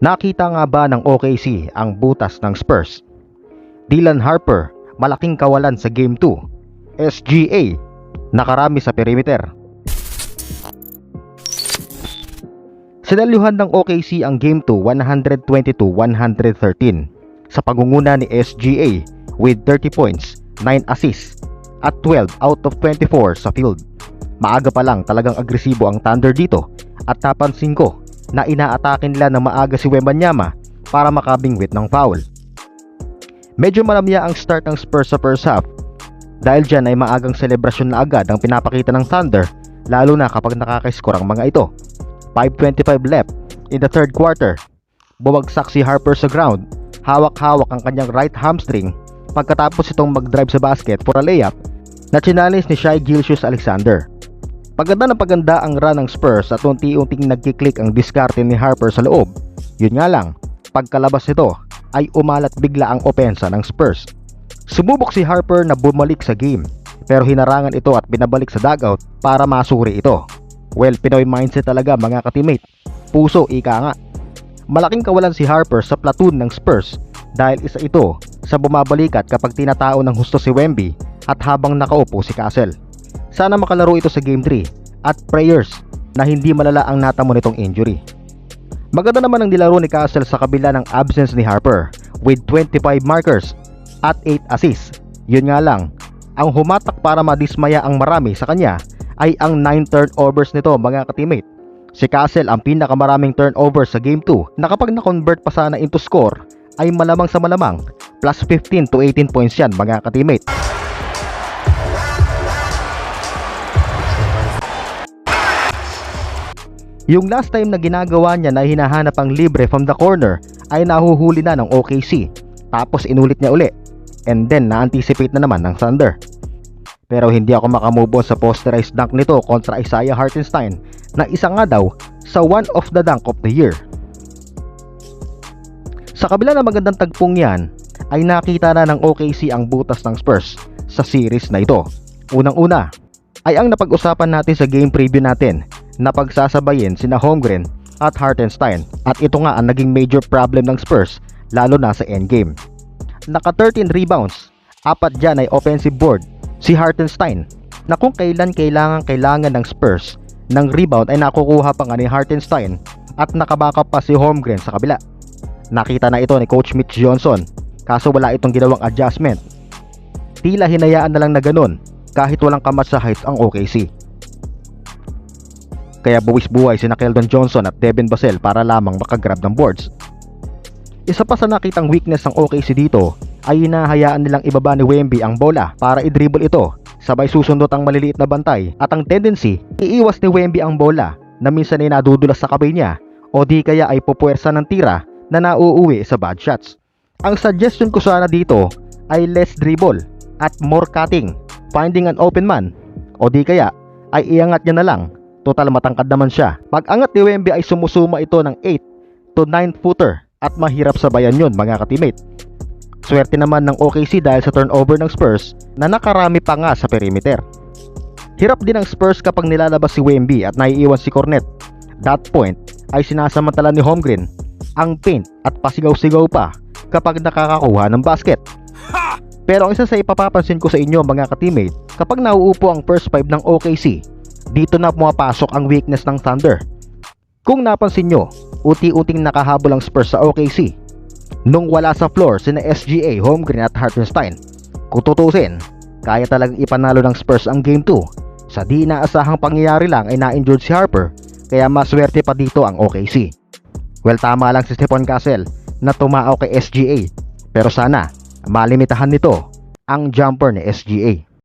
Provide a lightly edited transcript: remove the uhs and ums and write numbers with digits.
Nakita nga ba ng OKC ang butas ng Spurs? Dylan Harper, malaking kawalan sa Game 2. SGA, nakarami sa perimeter. Sinaluhan ng OKC ang Game 2 122-113 sa pangunguna ni SGA with 30 points, 9 assists at 12 out of 24 sa field. Maaga pa lang talagang agresibo ang Thunder dito at napansin ko na inaatake nila ng maaga si Wembanyama para makabingwit ng foul. Medyo malamya ang start ng Spurs sa first half dahil dyan ay maagang selebrasyon na agad ang pinapakita ng Thunder, lalo na kapag nakaka-score ang mga ito. 5:25 left in the third quarter. Bumagsak si Harper sa ground, hawak-hawak ang kanyang right hamstring pagkatapos itong mag-drive sa basket for a layup na chinalis ni Shai Gilgeous-Alexander. Paganda ng paganda ang run ng Spurs at unti-unting nagkiklik ang diskarte ni Harper sa loob. Yun nga lang, pagkalabas nito ay umalat bigla ang opensa ng Spurs. Sumubok si Harper na bumalik sa game, pero hinarangan ito at binabalik sa dugout para masuri ito. Well, Pinoy mindset talaga mga ka-teammate. Puso, ika nga. Malaking kawalan si Harper sa platoon ng Spurs dahil isa ito sa bumabalikat kapag tinatao ng husto si Wemby at habang nakaupo si Castle. Sana makalaro ito sa Game 3 at prayers na hindi malala ang natamo nitong injury. Maganda naman ang nilaro ni Castle sa kabila ng absence ni Harper with 25 markers at 8 assists. Yun nga lang, ang humatak para madismaya ang marami sa kanya ay ang 9 turnovers nito mga ka-teammate. Si Castle ang pinakamaraming turnovers sa Game 2 na kapag na-convert pa sana into score ay malamang sa malamang plus 15 to 18 points yan mga ka-teammate. Yung last time na ginagawa niya na hinahanap ang libre from the corner ay nahuhuli na ng OKC. Tapos inulit niya uli. And then na-anticipate na naman ng Thunder. Pero hindi ako makamove on sa posterized dunk nito kontra Isaiah Hartenstein na isa nga daw sa one of the dunk of the year. Sa kabila ng magandang tagpong yan ay nakita na ng OKC ang butas ng Spurs sa series na ito. Unang-una ay ang napag-usapan natin sa game preview natin na pagsasabayin sina Holmgren at Hartenstein, at ito nga ang naging major problem ng Spurs lalo na sa endgame. Naka 13 rebounds, 4 dyan ay offensive board si Hartenstein, na kung kailan kailangan ng Spurs ng rebound ay nakukuha pa nga ni Hartenstein at nakabackup pa si Holmgren sa kabila. Nakita na ito ni Coach Mitch Johnson kaso wala itong ginawang adjustment. Tila hinayaan na lang na ganun kahit walang kamatch sa heights ang OKC. Kaya buwis-buhay si Keldon Johnson at Devin Vassell para lamang makagrab ng boards. Isa pa sa nakitang weakness ng OKC dito ay hinahayaan nilang ibaba ni Wemby ang bola para i-dribble ito, sabay susundot ang maliliit na bantay at ang tendency, iiwas ni Wemby ang bola na minsan ay nadudulas sa kamay niya o di kaya ay pupuwersa ng tira na nauuwi sa bad shots. Ang suggestion ko sana dito ay less dribble at more cutting, finding an open man o di kaya ay iangat niya na lang. Total matangkad naman siya. Pag-angat ni Wemby ay sumusuma ito ng 8 to 9 footer at mahirap sabayan yun mga ka-teammate. Swerte naman ng OKC dahil sa turnover ng Spurs na nakarami pa nga sa perimeter. Hirap din ang Spurs kapag nilalabas si Wemby at naiiwan si Cornet. That point ay sinasamantala ni Holmgren ang paint at pasigaw-sigaw pa kapag nakakakuha ng basket. Pero ang isa sa ipapapansin ko sa inyo mga ka-teammate, kapag nauupo ang first 5 ng OKC, dito na pumapasok ang weakness ng Thunder. Kung napansin nyo, unti-unting nakahabol ang Spurs sa OKC nung wala sa floor sina SGA, Holmgren at Hartenstein. Kung tutusin, kaya talagang ipanalo ng Spurs ang Game 2. Sa di inaasahang pangyayari lang ay na-injured si Harper, kaya maswerte pa dito ang OKC. Well, tama lang si Stephon Castle na tumao kay SGA, pero sana malimitahan nito ang jumper ni SGA.